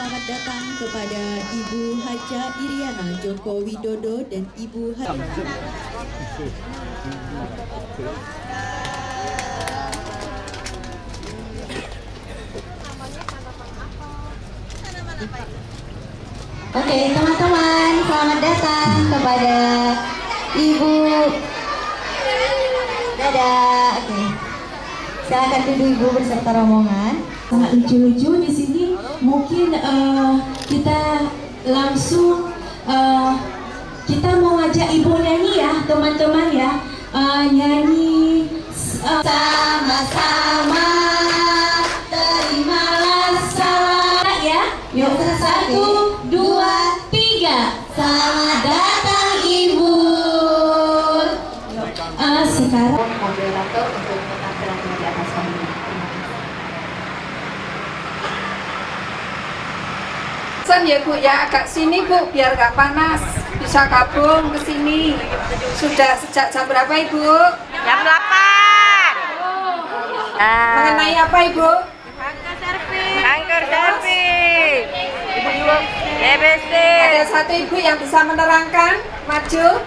selamat datang kepada Ibu Haja Iriana Joko Widodo dan Ibu Haja. Oke, teman-teman, selamat datang kepada Ibu. Dadah. Oke. Silakan duduk Ibu berserta rombongan. Sangat lucu-lucu di sini. Mungkin kita langsung kita mau ngajak Ibu nyanyi ya, teman-teman ya. Nyanyi sama-sama. Terimalah salam ya. Yuk, 1, 2, 3. Selamat datang Ibu. Sekarang Moderator untuk penampilan di atas panggung. Ya Bu ya, agak sini Bu biar gak panas, bisa gabung ke sini. Sudah sejak jam berapa Ibu? Jam 8. Mengenai apa Ibu? Kanker servis. TBC. Ada satu ibu yang bisa menerangkan, maju.